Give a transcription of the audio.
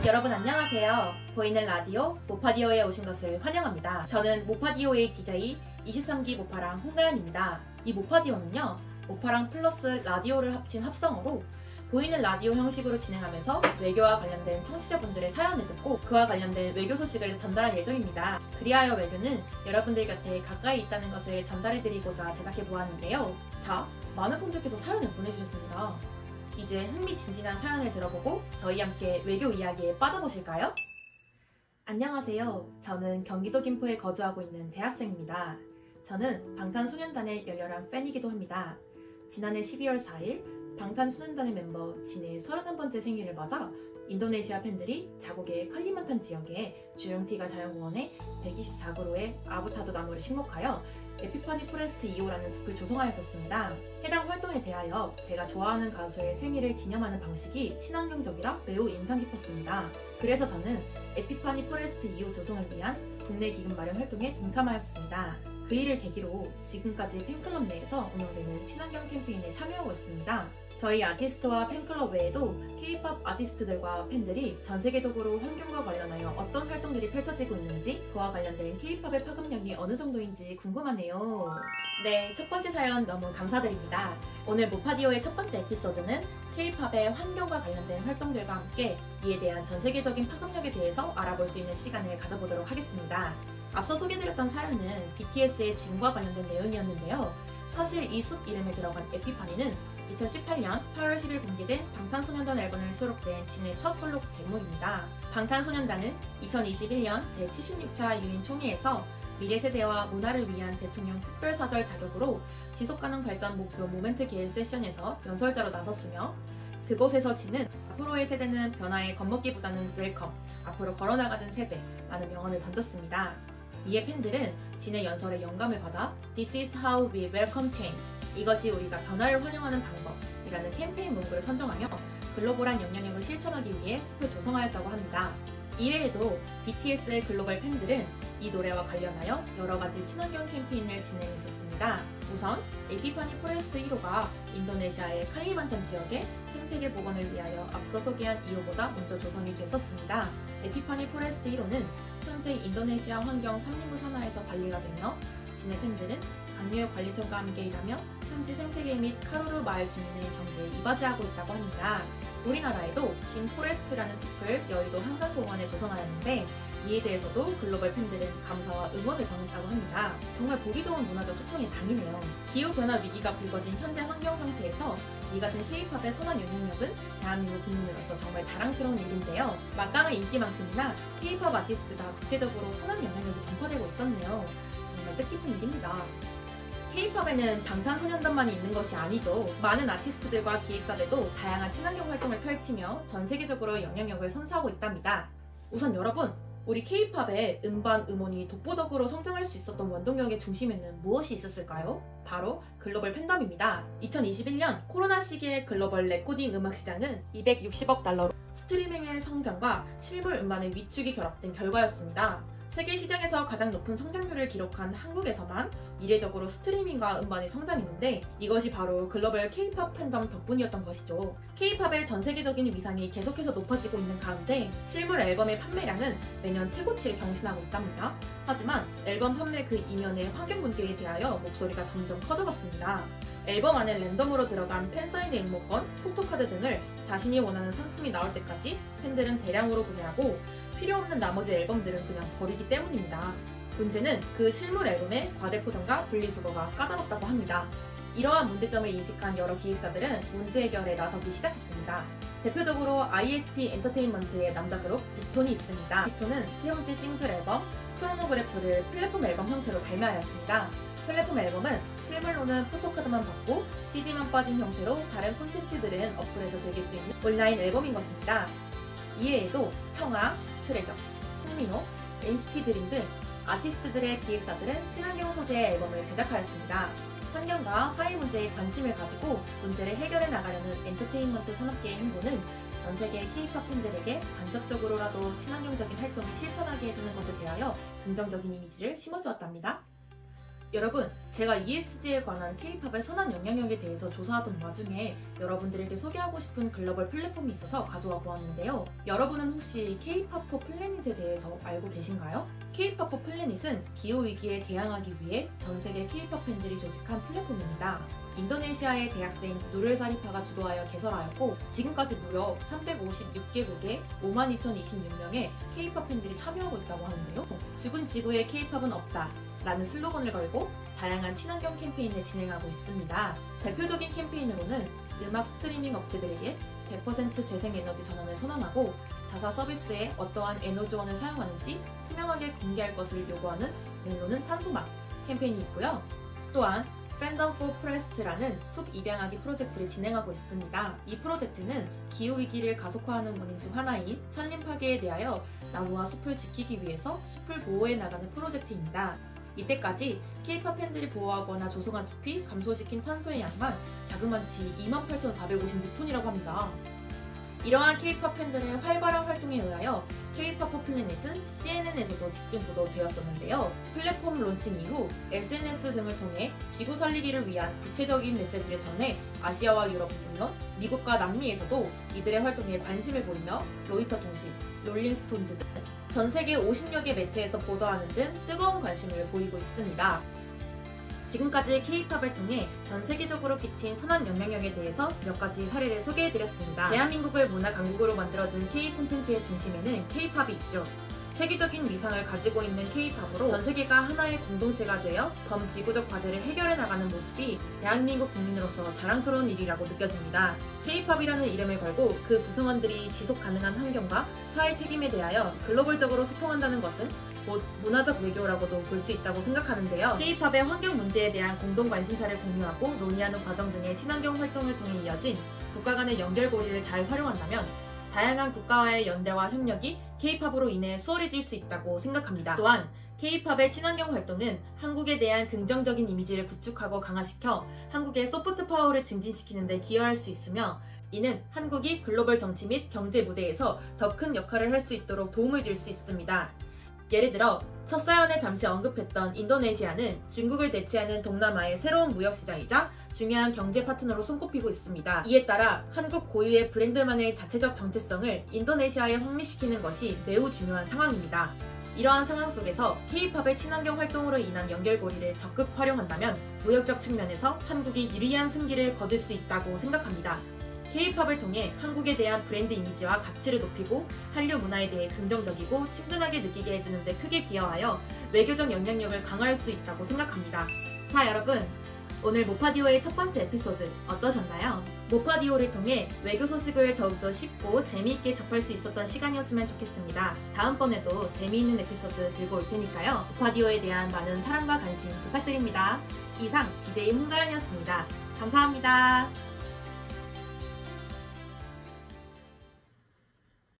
여러분 안녕하세요. 보이는 라디오 모파디오에 오신 것을 환영합니다. 저는 모파디오의 DJ 23기 모파랑 홍가연입니다. 이 모파디오는요, 모파랑 플러스 라디오를 합친 합성어로 보이는 라디오 형식으로 진행하면서 외교와 관련된 청취자분들의 사연을 듣고 그와 관련된 외교 소식을 전달할 예정입니다. 그리하여 외교는 여러분들 곁에 가까이 있다는 것을 전달해드리고자 제작해보았는데요. 자, 많은 분들께서 사연을 보내주셨습니다. 이제 흥미진진한 사연을 들어보고 저희 함께 외교 이야기에 빠져보실까요? 안녕하세요. 저는 경기도 김포에 거주하고 있는 대학생입니다. 저는 방탄소년단의 열렬한 팬이기도 합니다. 지난해 12월 4일 방탄소년단의 멤버 진의 31번째 생일을 맞아 인도네시아 팬들이 자국의 칼리만탄 지역의 주영티가 자연공원에 124그루의 아보타도 나무를 식목하여 에피파니 포레스트 2호라는 숲을 조성하였었습니다. 해당 활동에 대하여 제가 좋아하는 가수의 생일을 기념하는 방식이 친환경적이라 매우 인상 깊었습니다. 그래서 저는 에피파니 포레스트 2호 조성을 위한 국내 기금 마련 활동에 동참하였습니다. 그 일을 계기로 지금까지 팬클럽 내에서 운영되는 친환경 캠페인에 참여하고 있습니다. 저희 아티스트와 팬클럽 외에도 K-POP 아티스트들과 팬들이 전 세계적으로 환경과 관련하여 어떤 활동들이 펼쳐지고 있는지 그와 관련된 K-POP의 파급력이 어느 정도인지 궁금하네요. 네, 첫 번째 사연 너무 감사드립니다. 오늘 모파디오의 첫 번째 에피소드는 K-POP의 환경과 관련된 활동들과 함께 이에 대한 전 세계적인 파급력에 대해서 알아볼 수 있는 시간을 가져보도록 하겠습니다. 앞서 소개드렸던 사연은 BTS의 진과 관련된 내용이었는데요. 사실 이 숲 이름에 들어간 에피파니는 2018년 8월 10일 공개된 방탄소년단 앨범에 수록된 진의 첫 솔로곡 제목입니다. 방탄소년단은 2021년 제76차 유엔 총회에서 미래세대와 문화를 위한 대통령 특별사절 자격으로 지속가능 발전 목표 모멘트 계획 세션에서 연설자로 나섰으며 그곳에서 진은 앞으로의 세대는 변화에 겁먹기보다는 웰컴, 앞으로 걸어나가는 세대라는 명언을 던졌습니다. 이에 팬들은 진의 연설에 영감을 받아 This is how we welcome change, 이것이 우리가 변화를 환영하는 방법이라는 캠페인 문구를 선정하며 글로벌한 영향력을 실천하기 위해 숲을 조성하였다고 합니다. 이외에도 BTS의 글로벌 팬들은 이 노래와 관련하여 여러가지 친환경 캠페인을 진행했었습니다. 우선 에피파니 포레스트 1호가 인도네시아의 칼리만탄 지역의 생태계 복원을 위하여 앞서 소개한 2호보다 먼저 조성이 됐었습니다. 에피파니 포레스트 1호는 현재 인도네시아 환경 산림부 산하에서 관리가 되며 진의 팬들은 강유관리청과 함께 일하며 현지 생태계 및 카루루 마을 주민의 경제에 이바지하고 있다고 합니다. 우리나라에도 진 포레스트라는 숲을 여의도 한강공원에 조성하였는데 이에 대해서도 글로벌 팬들은 감사와 응원을 전했다고 합니다. 정말 보기 좋은 문화적 소통의 장이네요. 기후변화 위기가 불거진 현재 환경 상태에서 이 같은 K-POP의 선한 영향력은 대한민국 국민으로서 정말 자랑스러운 일인데요. 막강한 인기만큼이나 K-POP 아티스트가 국제적으로 선한 영향력이 전파되고 있었네요. 정말 뜻깊은 일입니다. K-POP에는 방탄소년단만이 있는 것이 아니죠. 많은 아티스트들과 기획사들도 다양한 친환경 활동을 펼치며 전 세계적으로 영향력을 선사하고 있답니다. 우선 여러분, 우리 K-POP의 음반, 음원이 독보적으로 성장할 수 있었던 원동력의 중심에는 무엇이 있었을까요? 바로 글로벌 팬덤입니다. 2021년 코로나 시기의 글로벌 레코딩 음악 시장은 260억 달러로 스트리밍의 성장과 실물 음반의 위축이 결합된 결과였습니다. 세계 시장에서 가장 높은 성장률을 기록한 한국에서만 이례적으로 스트리밍과 음반이 성장했는데 이것이 바로 글로벌 K-POP 팬덤 덕분이었던 것이죠. K-POP의 전 세계적인 위상이 계속해서 높아지고 있는 가운데 실물 앨범의 판매량은 매년 최고치를 경신하고 있답니다. 하지만 앨범 판매 그 이면의 환경 문제에 대하여 목소리가 점점 커져갔습니다. 앨범 안에 랜덤으로 들어간 팬사인회 응모권, 포토카드 등을 자신이 원하는 상품이 나올 때까지 팬들은 대량으로 구매하고 필요 없는 나머지 앨범들은 그냥 버리기 때문입니다. 문제는 그 실물 앨범의 과대 포장과 분리수거가 까다롭다고 합니다. 이러한 문제점을 인식한 여러 기획사들은 문제 해결에 나서기 시작했습니다. 대표적으로 IST 엔터테인먼트의 남자 그룹 빅톤이 있습니다. 빅톤은 세 번째 싱글 앨범 크로노그래프를 플랫폼 앨범 형태로 발매하였습니다. 플랫폼 앨범은 실물로는 포토카드만 받고 CD만 빠진 형태로 다른 콘텐츠들은 어플에서 즐길 수 있는 온라인 앨범인 것입니다. 이외에도 청아, 트레저, 송민호, NCT 드림 등 아티스트들의 기획사들은 친환경 소재의 앨범을 제작하였습니다. 환경과 사회 문제에 관심을 가지고 문제를 해결해 나가려는 엔터테인먼트 산업계의 행보는 전 세계 K-POP 팬들에게 간접적으로라도 친환경적인 활동을 실천하게 해주는 것에 대하여 긍정적인 이미지를 심어주었답니다. 여러분, 제가 ESG에 관한 K-팝의 선한 영향력에 대해서 조사하던 와중에 여러분들에게 소개하고 싶은 글로벌 플랫폼이 있어서 가져와 보았는데요. 여러분은 혹시 K-팝 포 플래닛에 대해서 알고 계신가요? K-팝 포 플래닛은 기후위기에 대항하기 위해 전 세계 K-팝 팬들이 조직한 플랫폼입니다. 인도네시아의 대학생 누를 사리파가 주도하여 개설하였고 지금까지 무려 356개국에 52,026명의 K-팝 팬들이 참여하고 있다고 하는데요. 죽은 지구에 K-팝은 없다 라는 슬로건을 걸고 다양한 친환경 캠페인을 진행하고 있습니다. 대표적인 캠페인으로는 음악 스트리밍 업체들에게 100% 재생에너지 전환을 선언하고 자사 서비스에 어떠한 에너지원을 사용하는지 투명하게 공개할 것을 요구하는 멜로는 탄소맛 캠페인이 있고요. 또한 팬덤 포 프레스트라는 숲 입양하기 프로젝트를 진행하고 있습니다. 이 프로젝트는 기후위기를 가속화하는 원인 중 하나인 산림 파괴에 대하여 나무와 숲을 지키기 위해서 숲을 보호해 나가는 프로젝트입니다. 이때까지 K-팝 팬들이 보호하거나 조성한 숲이 감소시킨 탄소의 양만 자그마치 28,456톤이라고 합니다. 이러한 K-팝 팬들의 활발한 활동에 의하여 K-팝 포 플래닛은 CNN에서도 집중 보도되었었는데요. 플랫폼 론칭 이후 SNS 등을 통해 지구 살리기를 위한 구체적인 메시지를 전해 아시아와 유럽 물론 미국과 남미에서도 이들의 활동에 관심을 보이며 로이터 통신, 롤링스톤즈 등 전 세계 50여 개 매체에서 보도하는 등 뜨거운 관심을 보이고 있습니다. 지금까지 K-팝을 통해 전 세계적으로 끼친 선한 영향력에 대해서 몇 가지 사례를 소개해드렸습니다. 대한민국을 문화 강국으로 만들어준 K-콘텐츠의 중심에는 K-팝이 있죠. 세계적인 위상을 가지고 있는 K-팝으로 전 세계가 하나의 공동체가 되어 범지구적 과제를 해결해 나가는 모습이 대한민국 국민으로서 자랑스러운 일이라고 느껴집니다. K-팝이라는 이름을 걸고 그 구성원들이 지속 가능한 환경과 사회 책임에 대하여 글로벌적으로 소통한다는 것은 곧 문화적 외교라고도 볼 수 있다고 생각하는데요. K-팝의 환경 문제에 대한 공동 관심사를 공유하고 논의하는 과정 등의 친환경 활동을 통해 이어진 국가 간의 연결고리를 잘 활용한다면 다양한 국가와의 연대와 협력이 K-팝으로 인해 수월해질 수 있다고 생각합니다. 또한 K-팝의 친환경 활동은 한국에 대한 긍정적인 이미지를 구축하고 강화시켜 한국의 소프트 파워를 증진시키는 데 기여할 수 있으며 이는 한국이 글로벌 정치 및 경제 무대에서 더 큰 역할을 할 수 있도록 도움을 줄 수 있습니다. 예를 들어 첫 사연에 잠시 언급했던 인도네시아는 중국을 대체하는 동남아의 새로운 무역시장이자 중요한 경제 파트너로 손꼽히고 있습니다. 이에 따라 한국 고유의 브랜드만의 자체적 정체성을 인도네시아에 확립시키는 것이 매우 중요한 상황입니다. 이러한 상황 속에서 K-팝의 친환경 활동으로 인한 연결고리를 적극 활용한다면 무역적 측면에서 한국이 유리한 승기를 거둘 수 있다고 생각합니다. K-팝을 통해 한국에 대한 브랜드 이미지와 가치를 높이고 한류 문화에 대해 긍정적이고 친근하게 느끼게 해주는 데 크게 기여하여 외교적 영향력을 강화할 수 있다고 생각합니다. 자 여러분, 오늘 모파디오의 첫 번째 에피소드 어떠셨나요? 모파디오를 통해 외교 소식을 더욱더 쉽고 재미있게 접할 수 있었던 시간이었으면 좋겠습니다. 다음번에도 재미있는 에피소드 들고 올 테니까요. 모파디오에 대한 많은 사랑과 관심 부탁드립니다. 이상 DJ 홍가연이었습니다. 감사합니다.